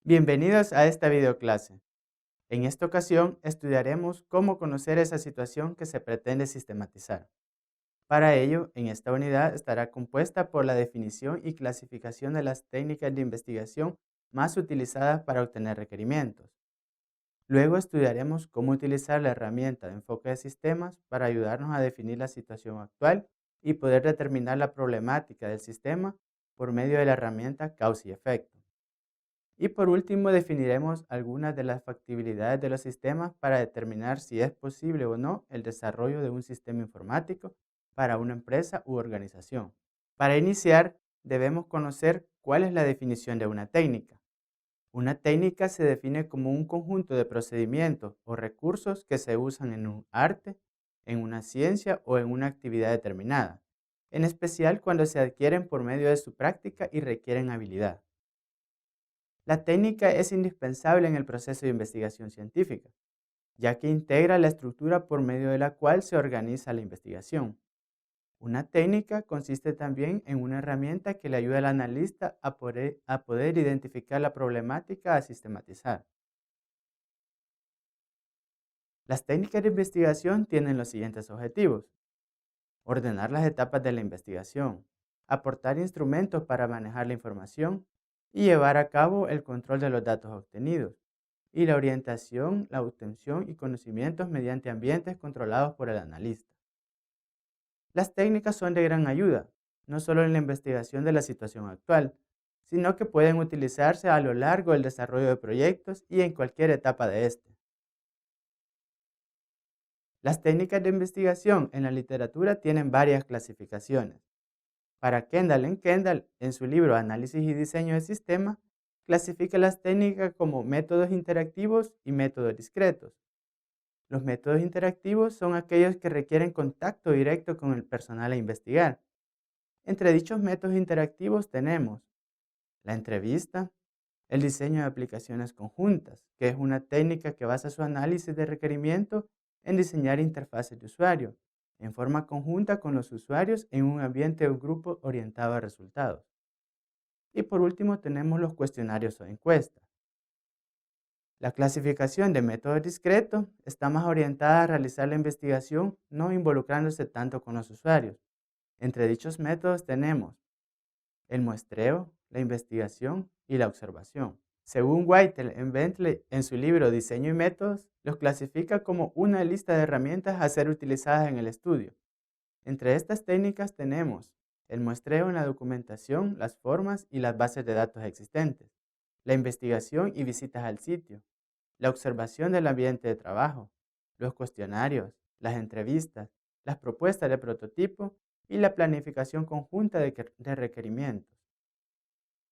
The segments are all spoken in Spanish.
Bienvenidos a esta videoclase. En esta ocasión estudiaremos cómo conocer esa situación que se pretende sistematizar. Para ello, en esta unidad estará compuesta por la definición y clasificación de las técnicas de investigación más utilizadas para obtener requerimientos. Luego estudiaremos cómo utilizar la herramienta de enfoque de sistemas para ayudarnos a definir la situación actual y poder determinar la problemática del sistema por medio de la herramienta causa y efecto. Y por último, definiremos algunas de las factibilidades de los sistemas para determinar si es posible o no el desarrollo de un sistema informático para una empresa u organización. Para iniciar, debemos conocer cuál es la definición de una técnica. Una técnica se define como un conjunto de procedimientos o recursos que se usan en un arte, en una ciencia o en una actividad determinada, en especial cuando se adquieren por medio de su práctica y requieren habilidad. La técnica es indispensable en el proceso de investigación científica, ya que integra la estructura por medio de la cual se organiza la investigación. Una técnica consiste también en una herramienta que le ayuda al analista a poder identificar la problemática a sistematizar. Las técnicas de investigación tienen los siguientes objetivos: ordenar las etapas de la investigación, aportar instrumentos para manejar la información y llevar a cabo el control de los datos obtenidos, y la orientación, la obtención y conocimientos mediante ambientes controlados por el analista. Las técnicas son de gran ayuda, no solo en la investigación de la situación actual, sino que pueden utilizarse a lo largo del desarrollo de proyectos y en cualquier etapa de este. Las técnicas de investigación en la literatura tienen varias clasificaciones. Para Kendall, en su libro Análisis y Diseño de Sistemas, clasifica las técnicas como métodos interactivos y métodos discretos. Los métodos interactivos son aquellos que requieren contacto directo con el personal a investigar. Entre dichos métodos interactivos tenemos la entrevista, el diseño de aplicaciones conjuntas, que es una técnica que basa su análisis de requerimiento en diseñar interfaces de usuario, en forma conjunta con los usuarios en un ambiente o grupo orientado a resultados. Y por último tenemos los cuestionarios o encuestas. La clasificación de métodos discretos está más orientada a realizar la investigación no involucrándose tanto con los usuarios. Entre dichos métodos tenemos el muestreo, la investigación y la observación. Según Whittle y Bentley en su libro Diseño y Métodos, los clasifica como una lista de herramientas a ser utilizadas en el estudio. Entre estas técnicas tenemos el muestreo en la documentación, las formas y las bases de datos existentes, la investigación y visitas al sitio, la observación del ambiente de trabajo, los cuestionarios, las entrevistas, las propuestas de prototipo y la planificación conjunta de requerimientos.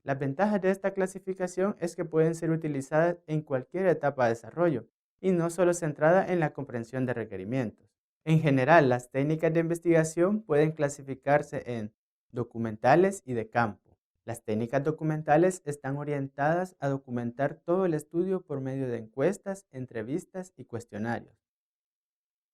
Las ventajas de esta clasificación es que pueden ser utilizadas en cualquier etapa de desarrollo y no solo centrada en la comprensión de requerimientos. En general, las técnicas de investigación pueden clasificarse en documentales y de campo. Las técnicas documentales están orientadas a documentar todo el estudio por medio de encuestas, entrevistas y cuestionarios.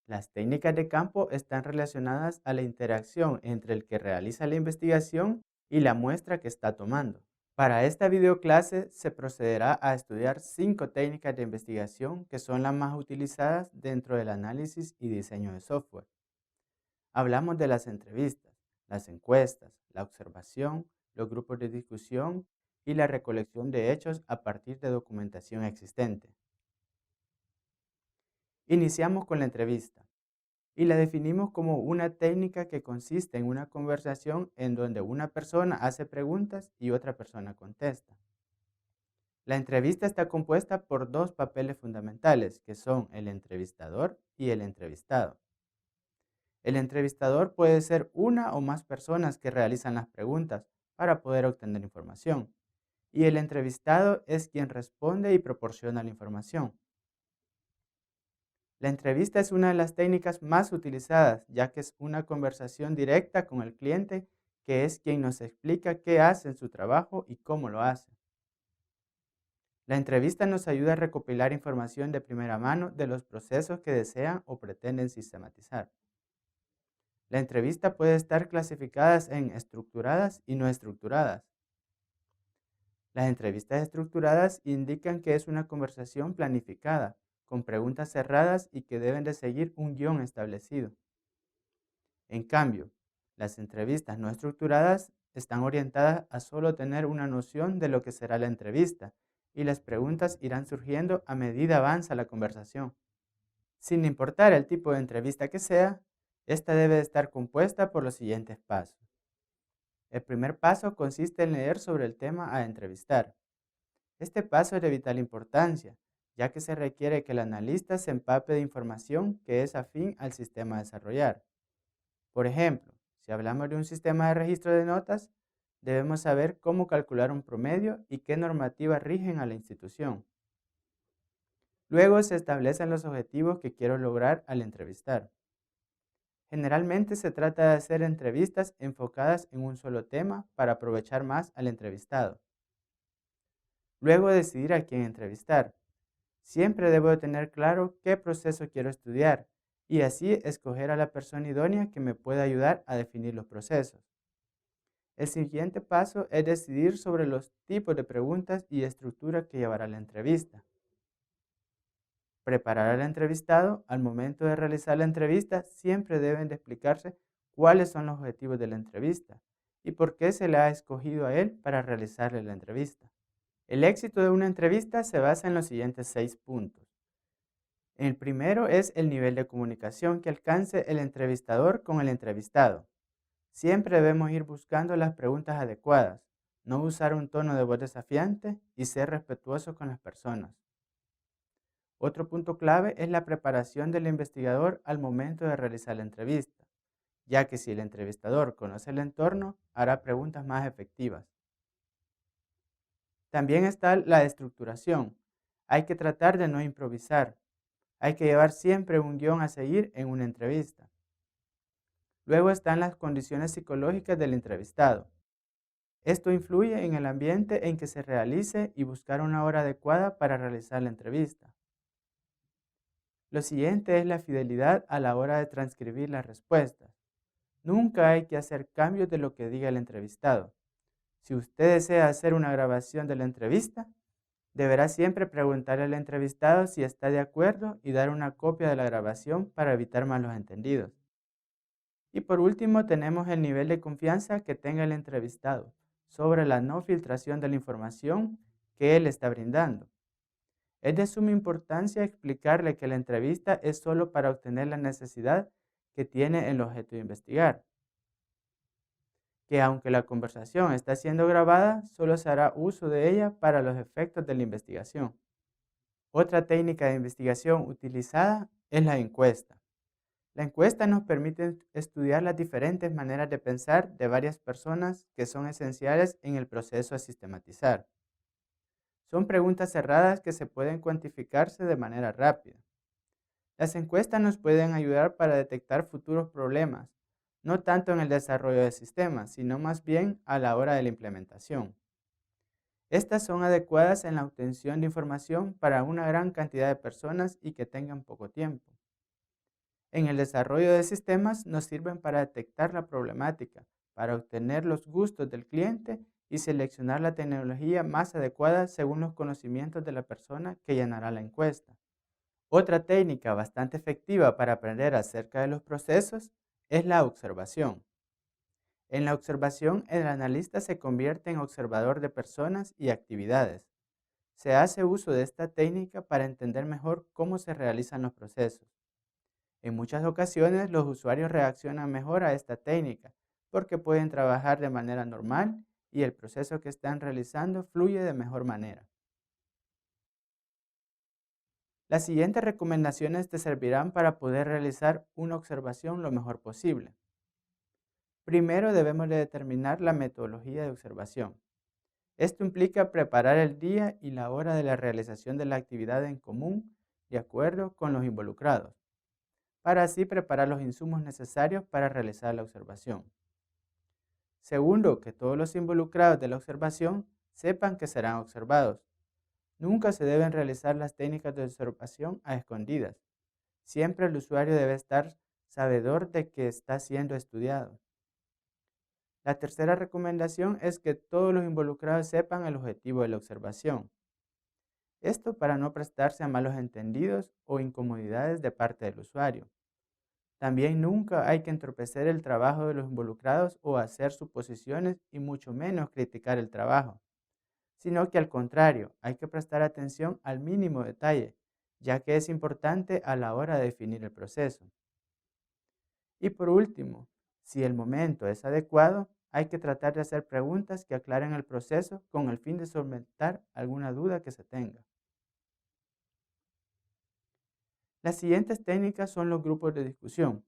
Las técnicas de campo están relacionadas a la interacción entre el que realiza la investigación y la muestra que está tomando. Para esta videoclase se procederá a estudiar 5 técnicas de investigación que son las más utilizadas dentro del análisis y diseño de software. Hablamos de las entrevistas, las encuestas, la observación, los grupos de discusión y la recolección de hechos a partir de documentación existente. Iniciamos con la entrevista y la definimos como una técnica que consiste en una conversación en donde una persona hace preguntas y otra persona contesta. La entrevista está compuesta por dos papeles fundamentales, que son el entrevistador y el entrevistado. El entrevistador puede ser una o más personas que realizan las preguntas para poder obtener información, y el entrevistado es quien responde y proporciona la información. La entrevista es una de las técnicas más utilizadas, ya que es una conversación directa con el cliente, que es quien nos explica qué hace en su trabajo y cómo lo hace. La entrevista nos ayuda a recopilar información de primera mano de los procesos que desean o pretenden sistematizar. La entrevista puede estar clasificada en estructuradas y no estructuradas. Las entrevistas estructuradas indican que es una conversación planificada, con preguntas cerradas y que deben de seguir un guión establecido. En cambio, las entrevistas no estructuradas están orientadas a solo tener una noción de lo que será la entrevista y las preguntas irán surgiendo a medida avanza la conversación. Sin importar el tipo de entrevista que sea, esta debe estar compuesta por los siguientes pasos. El primer paso consiste en leer sobre el tema a entrevistar. Este paso es de vital importancia, ya que se requiere que el analista se empape de información que es afín al sistema a desarrollar. Por ejemplo, si hablamos de un sistema de registro de notas, debemos saber cómo calcular un promedio y qué normativas rigen a la institución. Luego se establecen los objetivos que quiero lograr al entrevistar. Generalmente se trata de hacer entrevistas enfocadas en un solo tema para aprovechar más al entrevistado. Luego decidir a quién entrevistar. Siempre debo de tener claro qué proceso quiero estudiar y así escoger a la persona idónea que me pueda ayudar a definir los procesos. El siguiente paso es decidir sobre los tipos de preguntas y estructura que llevará la entrevista. Preparar al entrevistado. Al momento de realizar la entrevista siempre deben de explicarse cuáles son los objetivos de la entrevista y por qué se le ha escogido a él para realizarle la entrevista. El éxito de una entrevista se basa en los siguientes 6 puntos. El primero es el nivel de comunicación que alcance el entrevistador con el entrevistado. Siempre debemos ir buscando las preguntas adecuadas, no usar un tono de voz desafiante y ser respetuosos con las personas. Otro punto clave es la preparación del investigador al momento de realizar la entrevista, ya que si el entrevistador conoce el entorno, hará preguntas más efectivas. También está la estructuración. Hay que tratar de no improvisar. Hay que llevar siempre un guión a seguir en una entrevista. Luego están las condiciones psicológicas del entrevistado. Esto influye en el ambiente en que se realice y buscar una hora adecuada para realizar la entrevista. Lo siguiente es la fidelidad a la hora de transcribir las respuestas. Nunca hay que hacer cambios de lo que diga el entrevistado. Si usted desea hacer una grabación de la entrevista, deberá siempre preguntarle al entrevistado si está de acuerdo y dar una copia de la grabación para evitar malos entendidos. Y por último tenemos el nivel de confianza que tenga el entrevistado sobre la no filtración de la información que él está brindando. Es de suma importancia explicarle que la entrevista es solo para obtener la necesidad que tiene el objeto de investigar. Que aunque la conversación está siendo grabada, solo se hará uso de ella para los efectos de la investigación. Otra técnica de investigación utilizada es la encuesta. La encuesta nos permite estudiar las diferentes maneras de pensar de varias personas que son esenciales en el proceso a sistematizar. Son preguntas cerradas que se pueden cuantificarse de manera rápida. Las encuestas nos pueden ayudar para detectar futuros problemas, no tanto en el desarrollo de sistemas, sino más bien a la hora de la implementación. Estas son adecuadas en la obtención de información para una gran cantidad de personas y que tengan poco tiempo. En el desarrollo de sistemas nos sirven para detectar la problemática, para obtener los gustos del cliente y seleccionar la tecnología más adecuada según los conocimientos de la persona que llenará la encuesta. Otra técnica bastante efectiva para aprender acerca de los procesos es la observación. En la observación, el analista se convierte en observador de personas y actividades. Se hace uso de esta técnica para entender mejor cómo se realizan los procesos. En muchas ocasiones, los usuarios reaccionan mejor a esta técnica porque pueden trabajar de manera normal y el proceso que están realizando fluye de mejor manera. Las siguientes recomendaciones te servirán para poder realizar una observación lo mejor posible. Primero debemos de determinar la metodología de observación. Esto implica preparar el día y la hora de la realización de la actividad en común de acuerdo con los involucrados, para así preparar los insumos necesarios para realizar la observación. Segundo, que todos los involucrados de la observación sepan que serán observados. Nunca se deben realizar las técnicas de observación a escondidas. Siempre el usuario debe estar sabedor de que está siendo estudiado. La tercera recomendación es que todos los involucrados sepan el objetivo de la observación. Esto para no prestarse a malos entendidos o incomodidades de parte del usuario. También nunca hay que entorpecer el trabajo de los involucrados o hacer suposiciones y mucho menos criticar el trabajo, sino que al contrario, hay que prestar atención al mínimo detalle, ya que es importante a la hora de definir el proceso. Y por último, si el momento es adecuado, hay que tratar de hacer preguntas que aclaren el proceso con el fin de solventar alguna duda que se tenga. Las siguientes técnicas son los grupos de discusión.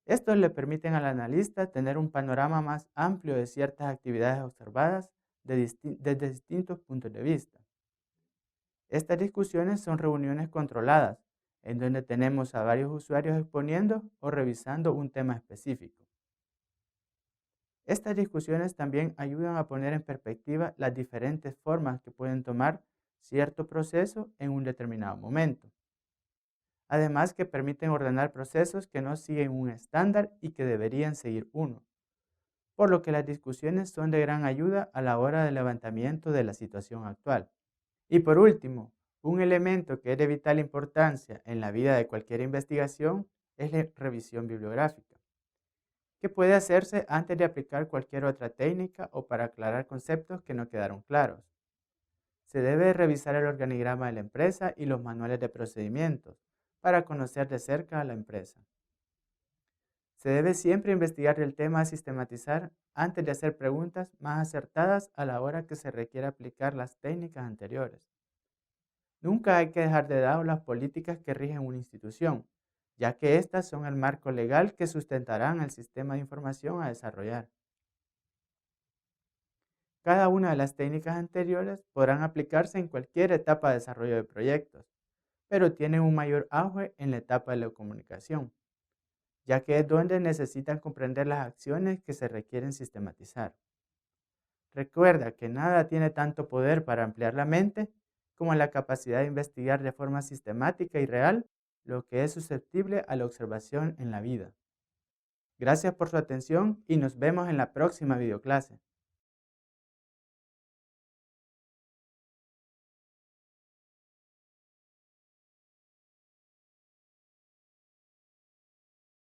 Estos le permiten al analista tener un panorama más amplio de ciertas actividades observadas desde distintos puntos de vista. Estas discusiones son reuniones controladas, en donde tenemos a varios usuarios exponiendo o revisando un tema específico. Estas discusiones también ayudan a poner en perspectiva las diferentes formas que pueden tomar cierto proceso en un determinado momento. Además que permiten ordenar procesos que no siguen un estándar y que deberían seguir uno, por lo que las discusiones son de gran ayuda a la hora del levantamiento de la situación actual. Y por último, un elemento que es de vital importancia en la vida de cualquier investigación es la revisión bibliográfica, que puede hacerse antes de aplicar cualquier otra técnica o para aclarar conceptos que no quedaron claros. Se debe revisar el organigrama de la empresa y los manuales de procedimientos para conocer de cerca a la empresa. Se debe siempre investigar el tema a sistematizar antes de hacer preguntas más acertadas a la hora que se requiera aplicar las técnicas anteriores. Nunca hay que dejar de lado las políticas que rigen una institución, ya que éstas son el marco legal que sustentarán el sistema de información a desarrollar. Cada una de las técnicas anteriores podrán aplicarse en cualquier etapa de desarrollo de proyectos, pero tienen un mayor auge en la etapa de la comunicación, ya que es donde necesitan comprender las acciones que se requieren sistematizar. Recuerda que nada tiene tanto poder para ampliar la mente como la capacidad de investigar de forma sistemática y real lo que es susceptible a la observación en la vida. Gracias por su atención y nos vemos en la próxima videoclase.